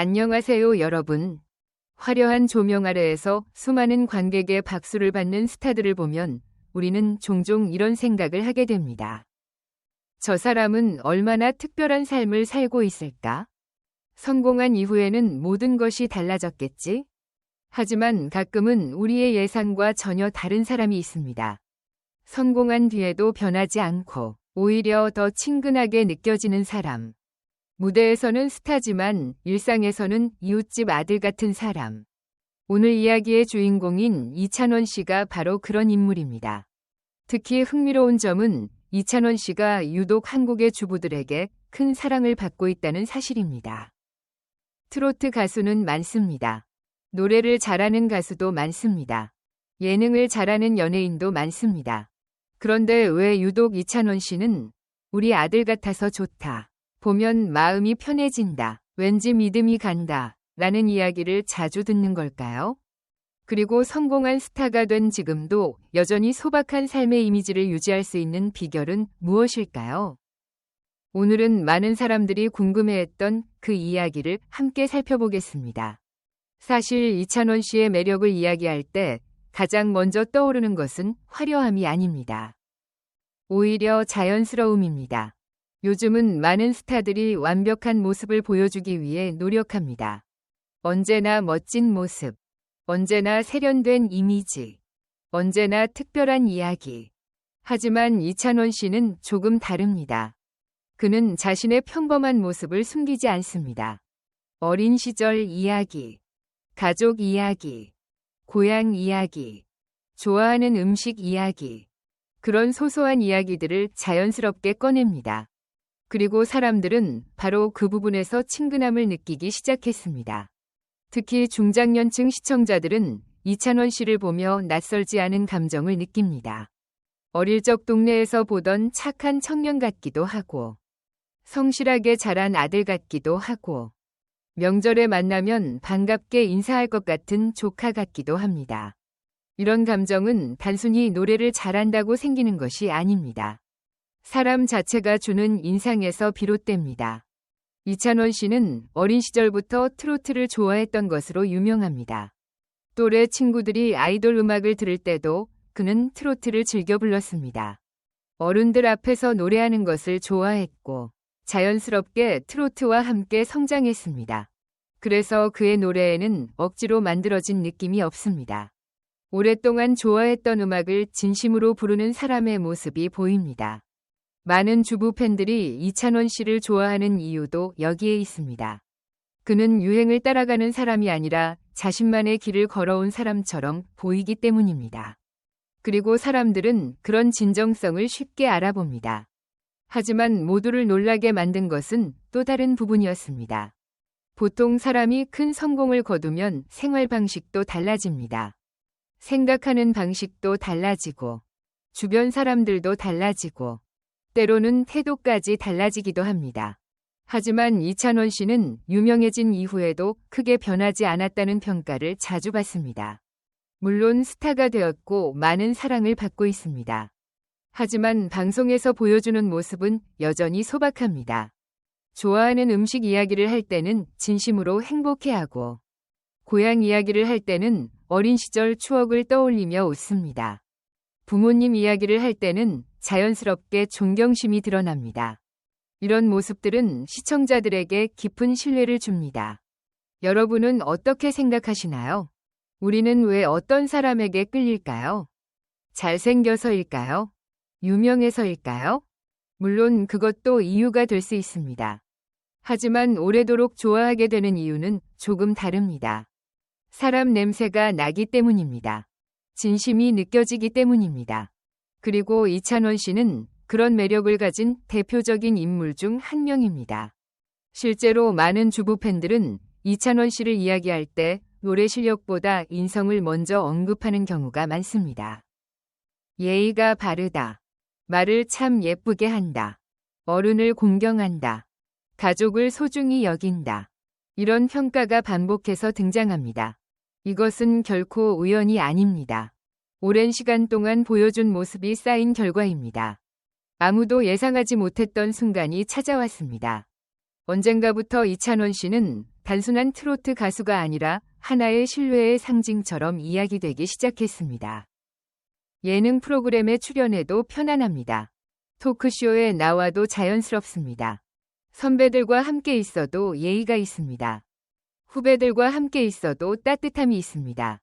안녕하세요, 여러분. 화려한 조명 아래에서 수많은 관객의 박수를 받는 스타들을 보면 우리는 종종 이런 생각을 하게 됩니다. 저 사람은 얼마나 특별한 삶을 살고 있을까? 성공한 이후에는 모든 것이 달라졌겠지? 하지만 가끔은 우리의 예상과 전혀 다른 사람이 있습니다. 성공한 뒤에도 변하지 않고 오히려 더 친근하게 느껴지는 사람. 무대에서는 스타지만 일상에서는 이웃집 아들 같은 사람. 오늘 이야기의 주인공인 이찬원 씨가 바로 그런 인물입니다. 특히 흥미로운 점은 이찬원 씨가 유독 한국의 주부들에게 큰 사랑을 받고 있다는 사실입니다. 트로트 가수는 많습니다. 노래를 잘하는 가수도 많습니다. 예능을 잘하는 연예인도 많습니다. 그런데 왜 유독 이찬원 씨는 우리 아들 같아서 좋다. 보면 마음이 편해진다. 왠지 믿음이 간다. 라는 이야기를 자주 듣는 걸까요? 그리고 성공한 스타가 된 지금도 여전히 소박한 삶의 이미지를 유지할 수 있는 비결은 무엇일까요? 오늘은 많은 사람들이 궁금해했던 그 이야기를 함께 살펴보겠습니다. 사실 이찬원 씨의 매력을 이야기할 때 가장 먼저 떠오르는 것은 화려함이 아닙니다. 오히려 자연스러움입니다. 요즘은 많은 스타들이 완벽한 모습을 보여주기 위해 노력합니다. 언제나 멋진 모습, 언제나 세련된 이미지, 언제나 특별한 이야기. 하지만 이찬원 씨는 조금 다릅니다. 그는 자신의 평범한 모습을 숨기지 않습니다. 어린 시절 이야기, 가족 이야기, 고향 이야기, 좋아하는 음식 이야기, 그런 소소한 이야기들을 자연스럽게 꺼냅니다. 그리고 사람들은 바로 그 부분에서 친근함을 느끼기 시작했습니다. 특히 중장년층 시청자들은 이찬원 씨를 보며 낯설지 않은 감정을 느낍니다. 어릴 적 동네에서 보던 착한 청년 같기도 하고, 성실하게 자란 아들 같기도 하고, 명절에 만나면 반갑게 인사할 것 같은 조카 같기도 합니다. 이런 감정은 단순히 노래를 잘한다고 생기는 것이 아닙니다. 사람 자체가 주는 인상에서 비롯됩니다. 이찬원 씨는 어린 시절부터 트로트를 좋아했던 것으로 유명합니다. 또래 친구들이 아이돌 음악을 들을 때도 그는 트로트를 즐겨 불렀습니다. 어른들 앞에서 노래하는 것을 좋아했고 자연스럽게 트로트와 함께 성장했습니다. 그래서 그의 노래에는 억지로 만들어진 느낌이 없습니다. 오랫동안 좋아했던 음악을 진심으로 부르는 사람의 모습이 보입니다. 많은 주부 팬들이 이찬원 씨를 좋아하는 이유도 여기에 있습니다. 그는 유행을 따라가는 사람이 아니라 자신만의 길을 걸어온 사람처럼 보이기 때문입니다. 그리고 사람들은 그런 진정성을 쉽게 알아봅니다. 하지만 모두를 놀라게 만든 것은 또 다른 부분이었습니다. 보통 사람이 큰 성공을 거두면 생활 방식도 달라집니다. 생각하는 방식도 달라지고, 주변 사람들도 달라지고, 때로는 태도까지 달라지기도 합니다. 하지만 이찬원 씨는 유명해진 이후에도 크게 변하지 않았다는 평가를 자주 받습니다. 물론 스타가 되었고 많은 사랑을 받고 있습니다. 하지만 방송에서 보여주는 모습은 여전히 소박합니다. 좋아하는 음식 이야기를 할 때는 진심으로 행복해하고, 고향 이야기를 할 때는 어린 시절 추억을 떠올리며 웃습니다. 부모님 이야기를 할 때는 자연스럽게 존경심이 드러납니다. 이런 모습들은 시청자들에게 깊은 신뢰를 줍니다. 여러분은 어떻게 생각하시나요? 우리는 왜 어떤 사람에게 끌릴까요? 잘생겨서일까요? 유명해서일까요? 물론 그것도 이유가 될 수 있습니다. 하지만 오래도록 좋아하게 되는 이유는 조금 다릅니다. 사람 냄새가 나기 때문입니다. 진심이 느껴지기 때문입니다. 그리고 이찬원 씨는 그런 매력을 가진 대표적인 인물 중 한 명입니다. 실제로 많은 주부 팬들은 이찬원 씨를 이야기할 때 노래 실력보다 인성을 먼저 언급하는 경우가 많습니다. 예의가 바르다. 말을 참 예쁘게 한다. 어른을 공경한다. 가족을 소중히 여긴다. 이런 평가가 반복해서 등장합니다. 이것은 결코 우연이 아닙니다. 오랜 시간 동안 보여준 모습이 쌓인 결과입니다. 아무도 예상하지 못했던 순간이 찾아왔습니다. 언젠가부터 이찬원 씨는 단순한 트로트 가수가 아니라 하나의 신뢰의 상징처럼 이야기되기 시작했습니다. 예능 프로그램에 출연해도 편안합니다. 토크쇼에 나와도 자연스럽습니다. 선배들과 함께 있어도 예의가 있습니다. 후배들과 함께 있어도 따뜻함이 있습니다.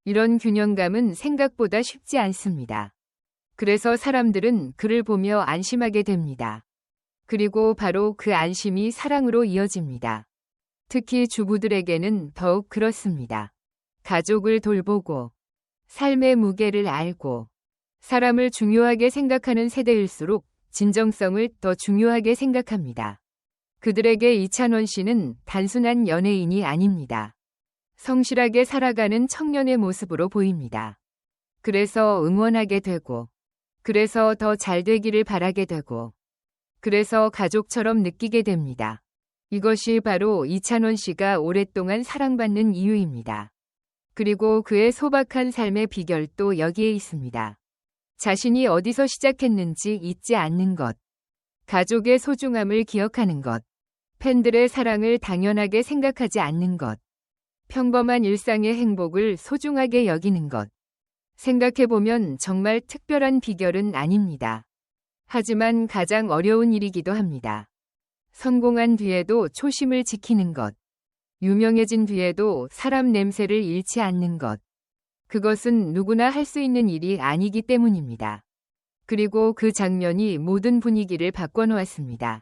이런 균형감은 생각보다 쉽지 않습니다. 그래서 사람들은 그를 보며 안심하게 됩니다. 그리고 바로 그 안심이 사랑으로 이어집니다. 특히 주부들에게는 더욱 그렇습니다. 가족을 돌보고 삶의 무게를 알고 사람을 중요하게 생각하는 세대일수록 진정성을 더 중요하게 생각합니다. 그들에게 이찬원 씨는 단순한 연예인이 아닙니다. 성실하게 살아가는 청년의 모습으로 보입니다. 그래서 응원하게 되고, 그래서 더 잘 되기를 바라게 되고, 그래서 가족처럼 느끼게 됩니다. 이것이 바로 이찬원 씨가 오랫동안 사랑받는 이유입니다. 그리고 그의 소박한 삶의 비결도 여기에 있습니다. 자신이 어디서 시작했는지 잊지 않는 것, 가족의 소중함을 기억하는 것, 팬들의 사랑을 당연하게 생각하지 않는 것, 평범한 일상의 행복을 소중하게 여기는 것. 생각해보면 정말 특별한 비결은 아닙니다. 하지만 가장 어려운 일이기도 합니다. 성공한 뒤에도 초심을 지키는 것. 유명해진 뒤에도 사람 냄새를 잃지 않는 것. 그것은 누구나 할 수 있는 일이 아니기 때문입니다. 그리고 그 장면이 모든 분위기를 바꿔놓았습니다.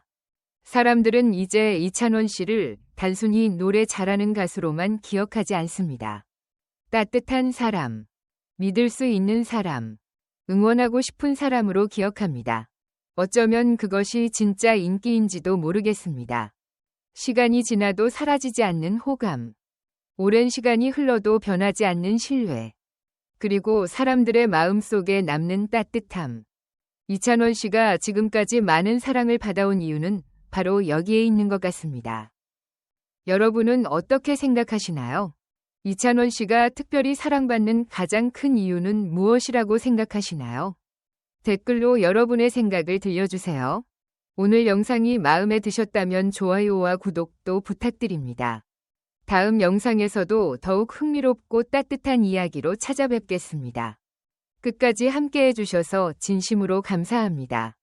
사람들은 이제 이찬원 씨를 단순히 노래 잘하는 가수로만 기억하지 않습니다. 따뜻한 사람, 믿을 수 있는 사람, 응원하고 싶은 사람으로 기억합니다. 어쩌면 그것이 진짜 인기인지도 모르겠습니다. 시간이 지나도 사라지지 않는 호감, 오랜 시간이 흘러도 변하지 않는 신뢰, 그리고 사람들의 마음속에 남는 따뜻함. 이찬원 씨가 지금까지 많은 사랑을 받아온 이유는 바로 여기에 있는 것 같습니다. 여러분은 어떻게 생각하시나요? 이찬원 씨가 특별히 사랑받는 가장 큰 이유는 무엇이라고 생각하시나요? 댓글로 여러분의 생각을 들려주세요. 오늘 영상이 마음에 드셨다면 좋아요와 구독도 부탁드립니다. 다음 영상에서도 더욱 흥미롭고 따뜻한 이야기로 찾아뵙겠습니다. 끝까지 함께 해주셔서 진심으로 감사합니다.